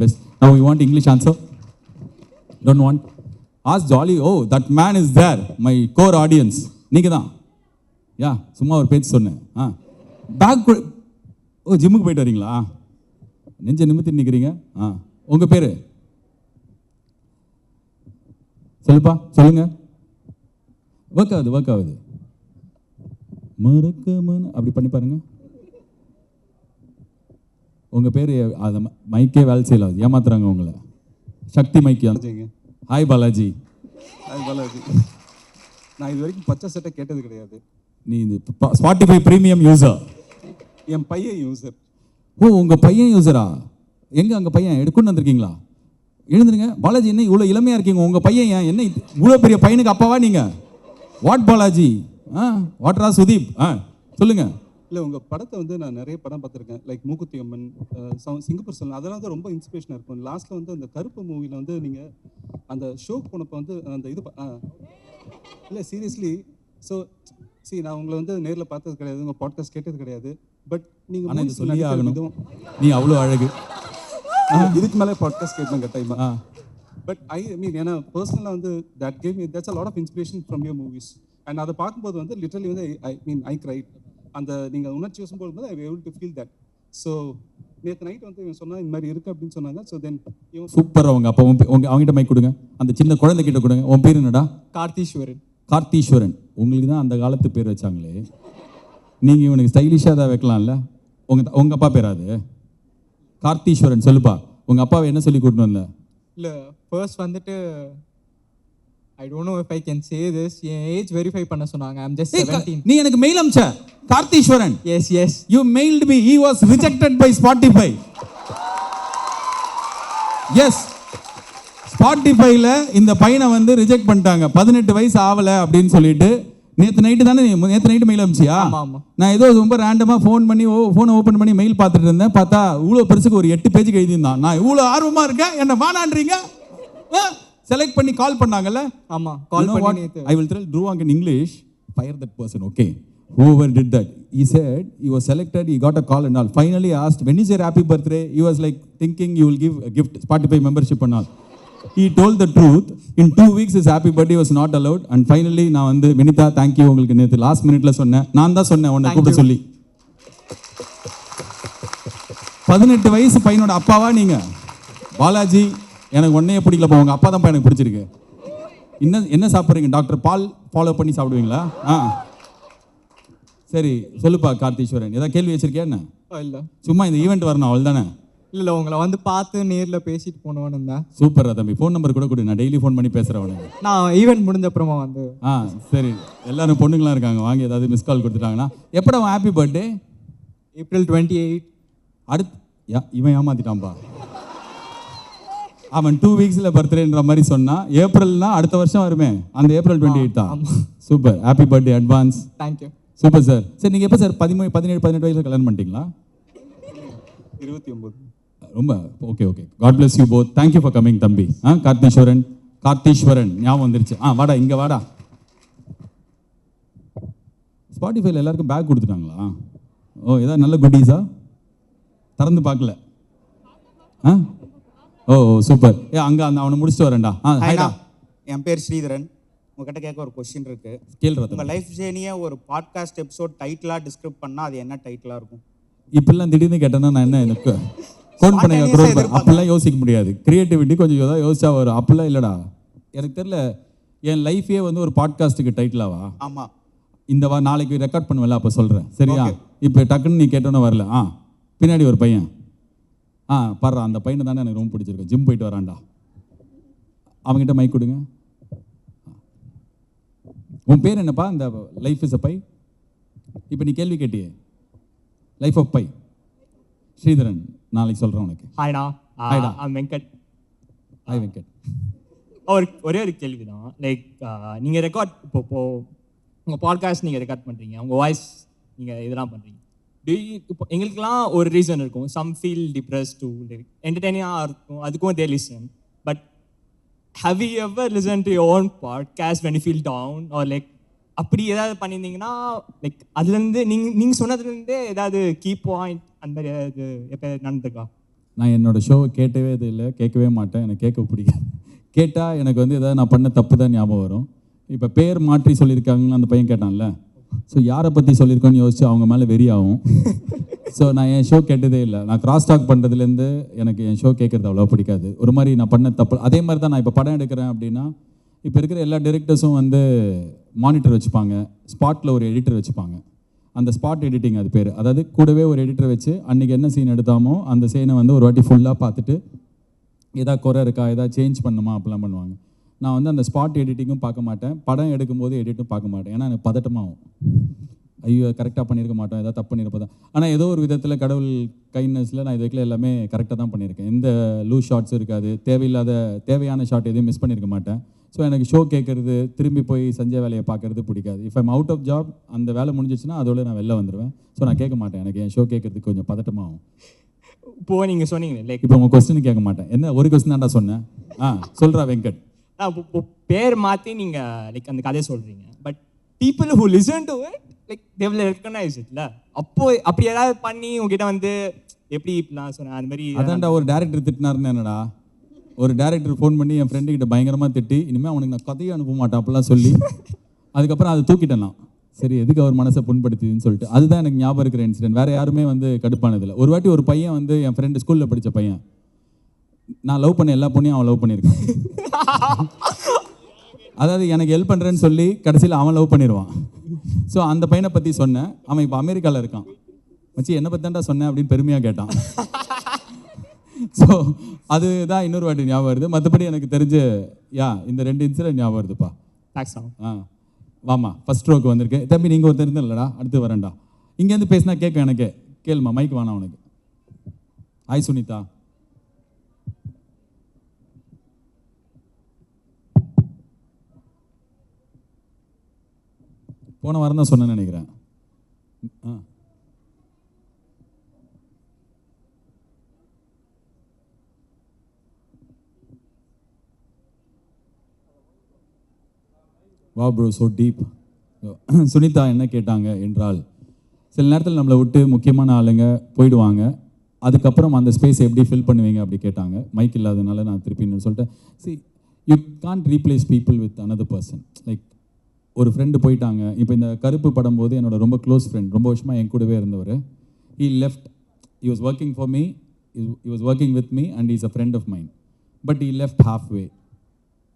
best. Now you want English answer? Don't want? Ask Jolly. Oh, that man is there. My core audience. நீங்க தான். யா சும்மா ஒரு பேச்சு சொன்னேன். பேக் ஓ ஜிம்முக்கு போயிட்டு வரீங்களா? நெஞ்ச நிமித்தி நிற்கிறீங்க. உங்கள் பேர் சொல்லுப்பா, சொல்லுங்க. ஒர்க் ஆகுது மறக்க அப்படி பண்ணி பாருங்க. உங்கள் பேர் அதை மைக்கே வேலை செய்யலாது, ஏமாத்துறாங்க உங்களை. சக்தி மைக்கி. ஹாய் பாலாஜி. ஹாய் பாலாஜி. நான் இது வரைக்கும் பச்சை சட்டை கேட்டது கிடையாது. நீ இந்த ஸ்பாட்டிஃபை ப்ரீமியம் யூசர்? என் பையன் யூசர். ஓ உங்கள் பையன் யூசரா? எங்கே அங்கே பையன் எடுக்கணும்னு வந்திருக்கீங்களா? எழுந்துருங்க. பாலாஜி என்ன இவ்வளோ இளமையாக இருக்கீங்க? உங்கள் பையன் ஏன் என்ன இவ்வளோ பெரிய பையனுக்கு அப்பாவா நீங்கள்? வாட் பாலாஜி? வாட்ரா சுதீப்? சொல்லுங்கள். இல்லை, உங்கள் படத்தை வந்து நான் நிறைய படம் பார்த்துருக்கேன். லைக் மூக்குத்தி அம்மன், சிங்கப்பூர் சொல்லணும், அதெல்லாம் வந்து ரொம்ப இன்ஸ்பிரேஷனாக இருக்கும். லாஸ்ட்டில் வந்து அந்த கருப்பு மூவியில் வந்து நீங்கள் அந்த ஷோக்கு போனப்போ வந்து அந்த இது இல்லை சீரியஸ்லி. ஸோ நான் உங்களை வந்து நேரில் பார்த்தது கிடையாது, உங்கள் பாட்காஸ்ட் கேட்டது கிடையாது. பட் நீங்கள் சொல்லி ஆகணும், நீ அவ்வளோ அழகு. இதுக்கு மேலே பாட்காஸ்ட் கேட்பேன் கட்டாயமாக. பட் ஐ மீன் ஏன்னா பர்சனலாக வந்து that came that's a lot of inspiration from your movies. And அதை பார்க்கும்போது வந்து லிட்டரலி வந்து ஐ கிரைட். அந்த நீங்கள் உணர்ச்சி வசும்போது I able to feel that. So நேற்று நைட் வந்து இவன் சொன்னால் இந்த மாதிரி இருக்குது அப்படின்னு சொன்னாங்க. ஸோ தென் இவன் சூப்பர். அவங்க அப்போ அவங்ககிட்ட மைக் கொடுங்க, அந்த சின்ன குழந்தைகிட்ட கொடுங்க. உன் பேர் என்னடா? கார்த்தீஸ்வரன். கார்த்தீஸ்வரன். உங்களுக்கு தான் அந்த காலத்து பேர் வச்சாங்களே, நீங்கள் இவனுக்கு ஸ்டைலிஷாக தான் வைக்கலாம்ல. உங்கள் அப்பா பேராது கார்த்தீஸ்வரன். சொல்லுப்பா, உங்கள் அப்பாவை என்ன சொல்லி கூட்டின்னு வந்த? இல்லை ஃபர்ஸ்ட் வந்துட்டு I don't know if I can say this. N age verify பண்ண சொன்னாங்க. I'm just 17. நீ எனக்கு மெயில் அனுப்பிச்ச Kartheeswaran? Yes. You mailed me. He was rejected by Spotify. Yes. Spotifyல இந்த பையனை வந்து ரிஜெக்ட் பண்ணிட்டாங்க. 18 வயசு ஆகலை அப்படின்னு சொல்லிட்டு. நேற்று நைட்டு மெயில் அனுப்பிச்சியா? நான் ஏதோ ரொம்ப ரேண்டமாக ஃபோனை ஓப்பன் பண்ணி மெயில் பார்த்துட்டு இருந்தேன். பார்த்தா இவ்வளோ பெருசுக்கு ஒரு 8 பேஜுக்கு எழுதியிருந்தான். நான் இவ்வளோ ஆர்வமாக இருக்கேன், என்ன வானான்றீங்க? செலக்ட் பண்ணி கால் பண்ணாங்கல்ல? ஆமாம், கால் பண்ணி. I will tell Dhruvank in English, fire that person, okay? Whoever did that. He said he was selected, he got a call and all. Finally asked, when is your happy birthday? He was like thinking you will give a gift, Spotify membership and all. He told the truth. In 2 weeks his happy birthday was not allowed. And finally நான் வந்து Vinitha thank you உங்களுக்கு நேற்று last மினிட்ல சொன்னேன். நான் தான் சொன்னேன் உன்னை கூப்பிட சொல்லி. 18 வயசு பையனோட அப்பாவா நீங்க? பாலாஜி, எனக்கு ஒன்னையே பிடிக்கலப்பா, உங்கள் அப்பா தான்ப்பா எனக்கு பிடிச்சிருக்கு. என்ன சாப்பிட்றீங்க? டாக்டர் பால் ஃபாலோ பண்ணி சாப்பிடுவீங்களா? சரி சொல்லுப்பா கார்த்தீஸ்வரன், ஏதாவது கேள்வி வச்சிருக்கியா என்ன? இல்லை, சும்மா இந்த ஈவெண்ட் வரணும் அவள் தானே? இல்லை, உங்களை வந்து பார்த்து நேரில் பேசிட்டு போனவனு இருந்தேன். சூப்பர் தம்பி, ஃபோன் நம்பர் கூட கொடு, நான் டெய்லி ஃபோன் பண்ணி பேசுகிறவனுக்கு. நான் ஈவெண்ட் முடிஞ்ச அப்புறமா வந்து சரி. எல்லாரும் பொண்ணுங்களாம் இருக்காங்க, வாங்கி ஏதாவது மிஸ் கால் கொடுத்துட்டாங்கன்னா. எப்படா அவன் ஹாப்பி பர்த்டே? April 28. அடுத்து இவன் ஏமாத்திட்டான்பா. அவன் 2 வீக்ஸில் பர்த்டேன்ற மாதிரி சொன்னான். ஏப்ரல்னா அடுத்த வருஷம் வருமே, அந்த April 28 தான். Super, happy birthday advance. Thank you. Super sir. சரி நீங்கள் எப்போ சார் 17-18 வயசில் கல்யாணம் பண்ணிட்டீங்களா? 29. ரொம்ப okay. God bless you both. Thank you for coming தம்பி. கார்த்தீஸ்வரன் ஞாபகம் வந்துருச்சு. வாடா, இங்கே வாடா. ஸ்பாட்டிஃபைல எல்லாருக்கும் பேக் கொடுத்துட்டாங்களா? ஓ ஏதாவது நல்ல குட்டீஸா? திறந்து பார்க்கல. ஓ சூப்பர். அங்கே அவனை முடிச்சுட்டு வரேன்டா. ஹாய்டா. என் பேர் ஸ்ரீதரன். உங்ககிட்ட கேட்க ஒரு கொஸ்டின் இருக்கு. கேள்வி. உங்கள் லைஃப் ஜேர்னியை ஒரு பாட்காஸ்ட் எபிசோட் டைட்டிலாக டிஸ்கிரைப் பண்ணால் அது என்ன டைட்டிலாக இருக்கும்? இப்படிலாம் திடீர்னு கேட்டேன்னா நான் என்ன எனக்கு கோன் பண்ண அப்படிலாம் யோசிக்க முடியாது. கிரியேட்டிவிட்டி கொஞ்சம் ஏதாவது யோசிச்சா வரும். அப்படிலாம் இல்லைடா, எனக்கு தெரியல. என் லைஃபே வந்து ஒரு பாட்காஸ்ட்டுக்கு டைட்டிலாவா? ஆமாம். இந்த நாளைக்கு ரெக்கார்ட் பண்ணுவேல, அப்போ சொல்கிறேன் சரியா? இப்போ டக்குன்னு நீ கேட்டோன்னே வரல. பின்னாடி ஒரு பையன் பாடுறா, அந்த பையனை தானே எனக்கு ரொம்ப பிடிச்சிருக்கு. ஜிம் போயிட்டு வரான்டா. அவங்ககிட்ட மைக் கொடுங்க. உன் பேர் என்னப்பா? இந்த லைஃப் இஸ் அ பை. இப்போ நீ கேள்வி கேட்டியே, லைஃப் ஆஃப் பை. ஸ்ரீதரன், நாளைக்கு சொல்கிறேன் உனக்கு. ஹாய்டா. ஹாய்டா. வெங்கட். ஹாய் வெங்கட். ஒரே ஒரு கேள்வி தான். லைக் நீங்கள் ரெக்கார்ட் இப்போ உங்கள் பாட்காஸ்ட் நீங்கள் ரெக்கார்ட் பண்ணுறீங்க, உங்கள் வாய்ஸ் நீங்கள் இதெல்லாம் பண்ணுறீங்க. இப்போ எங்களுக்கெல்லாம் ஒரு ரீசன் இருக்கும். Some feel depress to like என்டர்டெய்னிங்காக இருக்கும், அதுக்கும் they listen. But how you ever listen to your own podcast when you feel down or like அப்படி ஏதாவது பண்ணியிருந்தீங்கன்னா லைக் அதுலேருந்து நீங்கள் சொன்னதுலேருந்தே ஏதாவது கீ பாயிண்ட் அந்த மாதிரி ஏதாவது எப்போ நடந்திருக்கா? நான் என்னோடய ஷோவை கேட்டவே இது இல்லை, கேட்கவே மாட்டேன், எனக்கு கேட்க பிடிக்காது. கேட்டால் எனக்கு வந்து ஏதாவது நான் பண்ண தப்பு தான் ஞாபகம் வரும். இப்போ பேர் மாற்றி சொல்லியிருக்காங்கன்னு அந்த பையன் கேட்டான்ல, ஸோ யாரை பற்றி சொல்லியிருக்கோன்னு யோசிச்சு அவங்க மேலே வெறி ஆகும். ஸோ நான் என் ஷோ கேட்டதே இல்லை. நான் கிராஸ் டாக் பண்ணுறதுலேருந்து எனக்கு என் ஷோ கேட்குறது அவ்வளோ பிடிக்காது. ஒரு மாதிரி நான் பண்ண தப்பு. அதே மாதிரி தான் நான் இப்போ படம் எடுக்கிறேன் அப்படின்னா, இப்போ இருக்கிற எல்லா டைரக்டர்ஸும் வந்து மானிட்டர் வச்சுப்பாங்க, ஸ்பாட்டில் ஒரு எடிட்டர் வச்சுப்பாங்க. அந்த ஸ்பாட் எடிட்டிங் அது பேர். அதாவது கூடவே ஒரு எடிட்டர் வச்சு அன்றைக்கி என்ன சீன் எடுத்தாமோ அந்த சீனை வந்து ஒரு வாட்டி ஃபுல்லாக பார்த்துட்டு எதாவது குறை இருக்கா, எதாவது சேஞ்ச் பண்ணுமா அப்படிலாம் பண்ணுவாங்க. நான் வந்து அந்த ஸ்பாட் எடிட்டிங்கும் பார்க்க மாட்டேன், படம் எடுக்கும்போது எடிட்டும் பார்க்க மாட்டேன். ஏன்னா எனக்கு பதட்டமாகும். ஐயோ கரெக்டாக பண்ணியிருக்க மாட்டோம், ஏதாவது தப்பு பண்ணியிருப்போம். ஆனால் ஏதோ ஒரு விதத்தில் கடவுள் கைண்ட்னஸில் நான் இதுக்குள்ள எல்லாமே கரெக்டாக தான் பண்ணியிருக்கேன். எந்த லூஸ் ஷார்ட்ஸும் இருக்காது, தேவையான ஷார்ட் எதுவும் மிஸ் பண்ணியிருக்க மாட்டேன். ஸோ எனக்கு ஷோ கேட்குறது, திரும்பி போய் செஞ்ச வேலையை பார்க்குறது பிடிக்காது. If I'm out of job, அந்த வேலை முடிஞ்சிச்சுன்னா அதோட நான் வெளில வந்துடுவேன். ஸோ நான் கேட்க மாட்டேன், எனக்கு என் ஷோ கேட்குறதுக்கு கொஞ்சம் பதட்டமாகும். இப்போது நீங்கள் சொன்னீங்க லைக் இப்போ உங்கள் கொஸ்டின் கேட்க மாட்டேன். என்ன ஒரு கொஸ்டின் தான்டா சொன்னேன். சொல்கிறா வெங்கட். இப்போ பேர் மாற்றி நீங்கள் லைக் அந்த கதையை சொல்கிறீங்க. But people who listen to it like they will recognise இட்ல. அப்படி ஏதாவது பண்ணி உங்ககிட்ட வந்து எப்படி இப்படிலாம் சொன்னேன் அந்த மாதிரி. அதான்டா ஒரு டேரக்டர் திட்டினாருன்னு என்னடா, ஒரு டேரக்டர் ஃபோன் பண்ணி என் ஃப்ரெண்டுக்கிட்ட பயங்கரமாக திட்டி, இனிமேல் அவனுக்கு நான் கதையை அனுப்ப மாட்டேன் அப்படிலாம் சொல்லி, அதுக்கப்புறம் அதை தூக்கிட்டேன் நான். சரி எதுக்கு அவர் மனசை புண்படுத்திதுன்னு சொல்லிட்டு. அதுதான் எனக்கு ஞாபகம் இருக்கிற இன்சிடென்ட். வேறு யாருமே வந்து கடுப்பானதில்லை. ஒரு வாட்டி ஒரு பையன் வந்து என் ஃப்ரெண்டு ஸ்கூலில் படித்த பையன், நான் லவ் பண்ண எல்லா பொண்ணையும் அவன் லவ் பண்ணியிருக்கான். அதாவது எனக்கு ஹெல்ப் பண்ணுறேன்னு சொல்லி கடைசியில் அவன் லவ் பண்ணிடுவான். ஸோ அந்த பையனை பற்றி சொன்னேன். அவன் இப்போ அமெரிக்காவில் இருக்கான். வச்சு என்னை பற்றி தான்டா சொன்னேன் அப்படின்னு பெருமையாக கேட்டான். ஸோ அதுதான் இன்னொரு வாட்டி ஞாபகம் வருது. மற்றபடி எனக்கு தெரிஞ்ச இந்த 2 இன்சிடென்ட் ஞாபகம் வருதுப்பா. வாமா ஃபர்ஸ்ட் ரோக்கு வந்திருக்கு. தம்பி நீங்கள் ஒருத்தர் இருந்தல்லடா, அடுத்து வரேன்டா. இங்கேருந்து பேசினா கேட்கும் எனக்கு. கேளுமா, மைக் வேணாம் உனக்கு. ஹாய் சுனிதா. போன வாரம் தான் சொன்னேன்னு நினைக்கிறேன். வா ப்ரோ, ஸோ டீப். சுனிதா என்ன கேட்டாங்க என்றால், சில நேரத்தில் நம்மளை விட்டு முக்கியமான ஆளுங்க போயிடுவாங்க, அதுக்கப்புறம் அந்த ஸ்பேஸ் எப்படி ஃபில் பண்ணுவீங்க அப்படி கேட்டாங்க. மைக் இல்லாதனால நான் திருப்பி சொல்லிட்டேன். C you can't replace people with another person. Like ஒரு ஃப்ரெண்டு போயிட்டாங்க. இப்போ இந்த கருப்பு படம் போது என்னோட ரொம்ப க்ளோஸ் ஃப்ரெண்ட், ரொம்ப வருஷமாக என் கூடவே இருந்தவர், he left. He was working for me, he was working with me and he is a friend of mine, but he left halfway.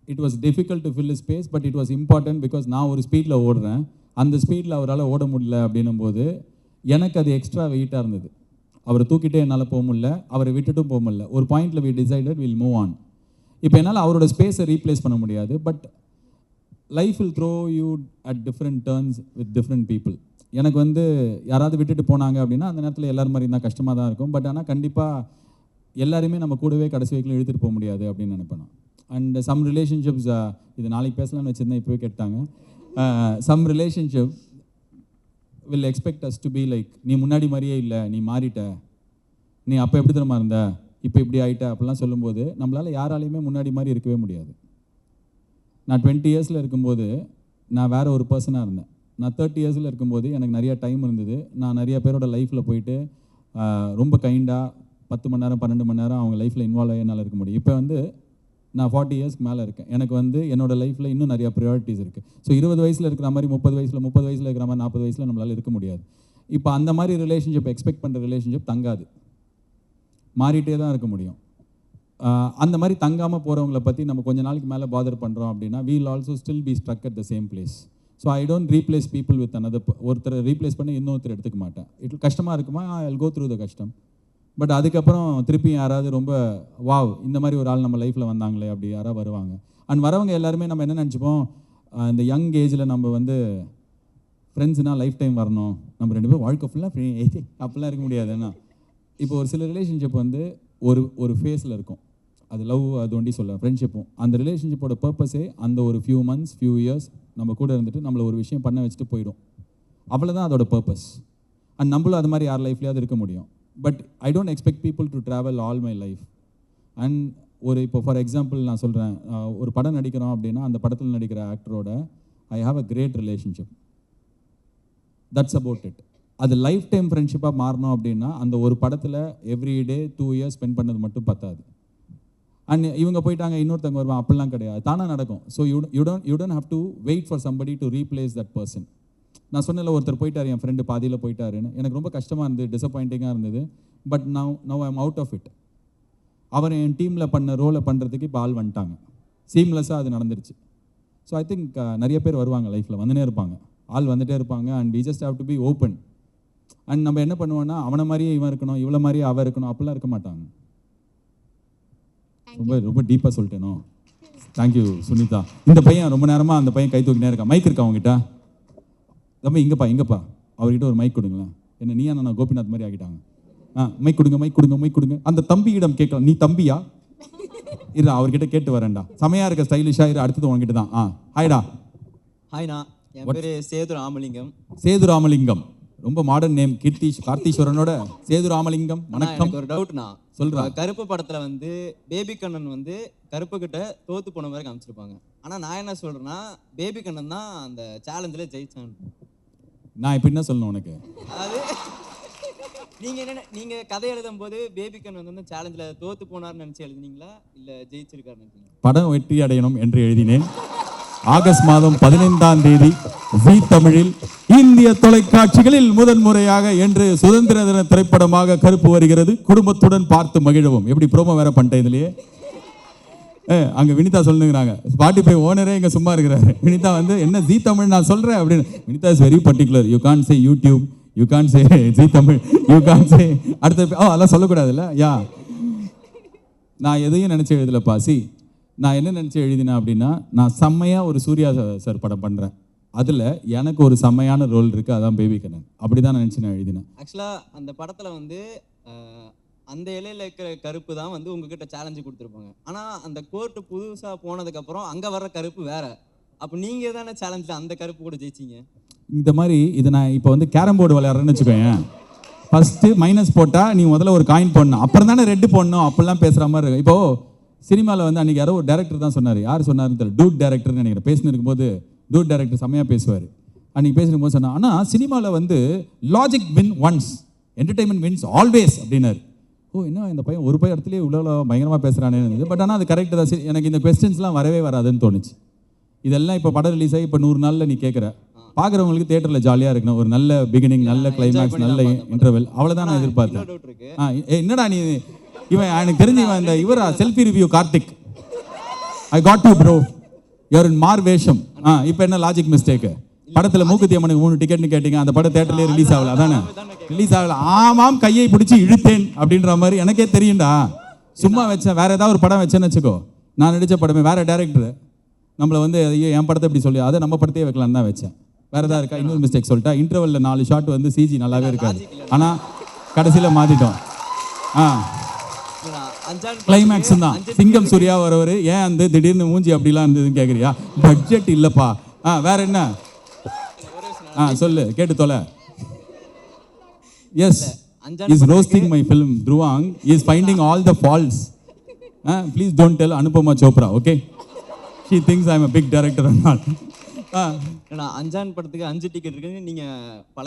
It was difficult to fill his space, but it was important because நான் ஒரு ஸ்பீடில் ஓடுறேன், அந்த ஸ்பீடில் அவரால் ஓட முடியல அப்படின்னும் போது எனக்கு அது எக்ஸ்ட்ரா வெயிட்டாக இருந்தது. அவரை தூக்கிட்டே என்னால் போக முடியல, அவரை விட்டுட்டும் போக முடியல. ஒரு பாயிண்டில் we decided we'll move on. இப்போ என்னால் அவரோட ஸ்பேஸை ரீப்ளேஸ் பண்ண முடியாது, but life will throw you at different turns with different people. எனக்கு வந்து யாராவது விட்டுட்டு போனாங்க அப்படின்னா அந்த நேரத்தில் எல்லோரும் மாதிரி இருந்தால் கஷ்டமாக தான் இருக்கும். பட் ஆனால் கண்டிப்பாக எல்லாருமே நம்ம கூடவே கடைசி வரைக்கும் இழுத்துட்டு போக முடியாது அப்படின்னு நினைப்பேன். அண்ட் சம் ரிலேஷன்ஷிப்ஸ், இது நாளைக்கு பேசலாம்னு வச்சுருந்தேன், இப்போவே கேட்டாங்க. Some relationship will expect us to be like, நீ முன்னாடி மாதிரியே இல்லை, நீ மாறிட்ட, நீ அப்போ எப்படி தரமா இருந்த, இப்போ இப்படி ஆகிட்ட அப்படிலாம் சொல்லும்போது நம்மளால் யாராலையுமே முன்னாடி மாதிரி இருக்கவே முடியாது. நான் 20 இயர்ஸில் இருக்கும்போது நான் வேறு ஒரு பர்சனாக இருந்தேன். நான் 30 இயர்ஸில் இருக்கும்போது எனக்கு நிறையா டைம் இருந்தது. நான் நிறைய பேரோட லைஃப்பில் போயிட்டு ரொம்ப கைண்டாக 10 மணி நேரம் 12 மணி நேரம் அவங்க லைஃப்பில் இன்வால்வ் ஆகி என்னால் இருக்க முடியும். இப்போ வந்து நான் 40 இயர்ஸ்க்கு மேலே இருக்கேன். எனக்கு வந்து என்னோடய லைஃப்பில் இன்னும் நிறையா ப்ரையாரிட்டிஸ் இருக்குது. ஸோ 20 வயசில் இருக்கிற மாதிரி 30 வயசில் இருக்கிற மாதிரி 40 வயசில் நம்மளால் இருக்க முடியாது. இப்போ அந்த மாதிரி ரிலேஷன்ஷிப், எக்ஸ்பெக்ட் பண்ணுற ரிலேஷன்ஷிப் தங்காது, மாறிட்டே தான் இருக்க முடியும். அந்த மாதிரி தங்காமல் போகிறவங்கள பற்றி நம்ம கொஞ்ச நாளைக்கு மேலே பாதர் பண்ணுறோம் அப்படின்னா we will also still be stuck at the same place. So I don't replace people with another. ஒருத்தரை ரீப்ளேஸ் பண்ணி இன்னொருத்தர் எடுத்துக்க மாட்டேன். கஷ்டமாக இருக்குமா, I'll go through the கஷ்டம். பட் அதுக்கப்புறம் திருப்பி யாராவது ரொம்ப வாவ் இந்த மாதிரி ஒரு ஆள் நம்ம லைஃப்பில் வந்தாங்களே அப்படி யாராவது வருவாங்க. அண்ட் வரவங்க எல்லாருமே நம்ம என்ன நினச்சிப்போம், இந்த யங் ஏஜில் நம்ம வந்து ஃப்ரெண்ட்ஸ்னால் லைஃப் டைம் வரணும், நம்ம 2 பேரும் வாழ்க்கை ஃபுல்லாக அப்படிலாம் இருக்க முடியாது. ஏன்னா இப்போ ஒரு சில ரிலேஷன்ஷிப் வந்து ஒரு ஃபேஸில் இருக்கும், அது லவ், அது ஒண்டி சொல்ல ஃப்ரெண்ட்ஷிப்பும். அந்த ரிலேஷன்ஷிப்போட பர்பஸே அந்த ஒரு ஃபியூ மந்த்ஸ் ஃபியூ இயர்ஸ் நம்ம கூட இருந்துட்டு நம்மளை ஒரு விஷயம் பண்ண வச்சுட்டு போயிடும், அவ்வளோதான் அதோட பர்பஸ். அண்ட் நம்மளும் அது மாதிரி யார் லைஃப்லையாவது இருக்க முடியும். But I don't expect people to travel all my life. And இப்போ ஃபார் எக்ஸாம்பிள் நான் சொல்கிறேன், ஒரு படம் நடிக்கிறோம் அப்படின்னா அந்த படத்தில் நடிக்கிற ஆக்டரோட I have a great relationship, that's about it. அது லைஃப் டைம் ஃப்ரெண்ட்ஷிப்பாக மாறணும் அப்படின்னா அந்த ஒரு படத்தில் எவ்ரிடே 2 இயர்ஸ் ஸ்பெண்ட் பண்ணது மட்டும் பத்தாது. அண்ட் இவங்க போயிட்டாங்க இன்னொருத்தவங்க வருவான், அப்படிலாம் கிடையாது, தானாக நடக்கும். So you don't have to wait for somebody to replace that person. நான் சொன்னல ஒருத்தர் போயிட்டார், என் ஃப்ரெண்டு பாதியில் போயிட்டாருன்னு, எனக்கு ரொம்ப கஷ்டமாக இருந்தது, டிசப்பாயிண்டிங்காக இருந்தது. But now I'm out of it. அவர் என் டீமில் பண்ண ரோலை பண்ணுறதுக்கு இப்போ ஆள் வந்துட்டாங்க, சீம்லெஸ்ஸாக அது நடந்துருச்சு. ஸோ ஐ திங்க் நிறைய பேர் வருவாங்க லைஃப்பில், வந்துனே இருப்பாங்க, ஆள் வந்துகிட்டே இருப்பாங்க. And we just have to be open. And நம்ம என்ன பண்ணுவோன்னா அவனை மாதிரியே இவன் இருக்கணும், இவ்வளோ மாதிரியே அவன் இருக்கணும், அப்படிலாம் இருக்க மாட்டாங்க. ரொம்ப டீப்பாக சொல்லிட்டேனோ. தேங்க்யூ சுனிதா. இந்த பையன் ரொம்ப நேரமாக அந்த பையன் கை தூக்கினே இருக்கான். மைக் இருக்கா அவங்ககிட்ட? ரொம்ப இங்கப்பா அவர்கிட்ட ஒரு மைக் கொடுங்களேன். என்ன நீயா நான் கோபிநாத் மாதிரி ஆகிட்டாங்க. மைக் கொடுங்க. அந்த தம்பியிடம் கேட்கலாம், நீ தம்பியா? இரு அவர்கிட்ட கேட்டு வரேன்டா. செமையா இருக்க, ஸ்டைலிஷா இரு. அடுத்தது உங்ககிட்ட தான். ஹாய்டா. ஹாய்ண்ணா, என் பேர் சேது ராமலிங்கம். ரொம்ப மாடர்ன் நேம். கார்த்தீஸ்வரனோட சேது ராமலிங்கம். வணக்கம். எனக்கு ஒரு டவுட்ண்ணா, சொல்றா. கருப்பு படத்துல வந்து பேபி கண்ணன் வந்து கருப்பு கிட்ட தோத்து போன மாதிரி காமிச்சிருப்பாங்க. ஆனா நான் என்ன சொல்றேன்னா, பேபி கண்ணன் தான் அந்த சேலஞ்சில் ஜெயிச்சான். நான் இப்ப என்ன சொல்லணும் உனக்கு? அது நீங்க கதை எழுதும் போது பேபி கண்ணன் வந்து சேலஞ்சில் தோத்து போனார்னு நினைச்சு எழுதினீங்களா இல்ல ஜெயிச்சிருக்காருன்னு நினைச்சீங்களா? படம் வெற்றி அடையணும் என்று எழுதினேன். ஆகஸ்ட் மாதம் 15ஆம் தேதி ஜீ தமிழில் இந்திய தொலைக்காட்சிகளில் முதன்முறையாக என்று சுதந்திர தின திரைப்படமாக கருப்பு வருகிறது. குடும்பத்துடன் பார்த்து மகிழவும். எப்படி ப்ரோமோ வேற பண்ணிட்டேன் இதுலயே. அங்க வினிதா சொல்லுங்கிறாங்க, ஸ்பாட்டிஃபை ஓனரே இங்க சும்மா இருக்கிறாரு. வினிதா வந்து என்ன ஜீ தமிழ் நான் சொல்றேன் அப்படின்னு. Vinitha is very particular. You can say YouTube, you can say Zee Tamil, you can say அடுத்த அதெல்லாம் சொல்லக்கூடாதுல்ல. யா நான் எதையும் நினைச்சு எழுதலப்பா. நான் என்ன நினச்சி எழுதினேன் அப்படின்னா, நான் செம்மையாக ஒரு சூர்யா சார் படம் பண்ணுறேன், அதில் எனக்கு ஒரு செம்மையான ரோல் இருக்குது, அதான் பேபி கண்ணன். அப்படி தான் நினச்சி நான் எழுதினேன். ஆக்சுவலாக அந்த படத்தில் வந்து அந்த இலையில இருக்கிற கருப்பு தான் வந்து உங்ககிட்ட சேலஞ்சு கொடுத்துருப்பாங்க. ஆனால் அந்த கோர்ட்டு புதுசாக போனதுக்கப்புறம் அங்கே வர்ற கருப்பு வேற. அப்போ நீங்கள் தானே சேலஞ்சில் அந்த கருப்பு கூட ஜெயிச்சிங்க. இந்த மாதிரி இதை நான் இப்போ வந்து கேரம் போர்டு விளையாடுறேன்னு வச்சுக்கோங்க. ஃபஸ்ட்டு மைனஸ் போட்டால் நீ முதல்ல ஒரு காயின் போடணும், அப்புறம் தானே ரெட்டு போடணும், அப்படிலாம் பேசுகிற மாதிரி இருக்கு. இப்போது சினிமாவில் வந்து அன்றைக்கி யாரோ ஒரு டேரக்டர் தான் சொன்னார், யார் சொன்னார்னு தெரியல, டூட் டேரக்டர்னு நினைக்கிறேன். பேசினு இருக்கும்போது டூட் டேரக்டர் செம்மையாக பேசுவார். அன்றைக்கி பேசினும் போது சொன்னார், ஆனால் சினிமாவில் வந்து logic win once, entertainment wins always அப்படின்னாரு. என்ன இந்த பையன் ஒரு இடத்துலேயே உள்ள பயங்கரமாக பேசுகிறானேன்னு. பட் ஆனால் அது கரெக்டு தான். எனக்கு இந்த கொஸ்டின்ஸ்லாம் வரவே வராதுன்னு தோணுச்சு. இதெல்லாம் இப்போ படம் ரிலீஸ் ஆகி இப்போ 100 நாளில் நீ கேட்குற, பார்க்குறவங்களுக்கு தேட்டரில் ஜாலியாக இருக்கணும், ஒரு நல்ல பிகினிங், நல்ல கிளைமேக்ஸ், நல்ல இன்டர்வெல், அவ்வளோதான் நான் எதிர்பார்த்தேன். என்னடா நீ இவன் எனக்கு தெரிஞ்சு இவன் இந்த இவரா selfie review Karthik, I got you bro, you're in மார் வேஷம். இப்போ என்ன லாஜிக் மிஸ்டேக்கு? படத்தில் மூக்குத்தி அம்மனுக்கு 3 டிக்கெட்னு கேட்டீங்க, அந்த படம் தேட்டர்லேயே ரிலீஸ் ஆகல, அதானே ரிலீஸ் ஆகல. ஆமாம், கையை பிடிச்சி இழுத்தேன் அப்படின்ற மாதிரி எனக்கே தெரியும்டா. சும்மா வச்சேன். வேற ஏதாவது ஒரு படம் வச்சேன்னு வச்சுக்கோ, நான் நடித்த படமே வேற டேரக்டர் நம்மளை வந்து ஐயோ என் படத்தை இப்படி சொல்லி அதை நம்ம படத்தையே வைக்கலான்னு தான் வச்சேன். வேற ஏதாவது இருக்கா? இன்னொரு மிஸ்டேக் சொல்லிட்டா, இன்டர்வெல்ல 4 ஷாட் வந்து சிஜி நல்லாவே இருக்காது, ஆனால் கடைசியில் மாற்றிட்டோம். கிளைமேக்ஸ் தான். சிங்கம் சூர்யா வரவர் ஏன் அந்த திடீர்னு மூஞ்சி அப்படிலாம் இருந்ததுன்னு கேட்குறியா? பட்ஜெட் இல்லைப்பா. வேற என்ன? சொல்லு, கேட்டு தொலை. Yes, is roasting my film. துருவாங் is finding all the faults. Please don't tell Anupama Chopra, okay? She thinks I am a big director and all. Anjaan படத்துக்கு 5 டிக்கெட் இருக்குன்னு நீங்கள் பல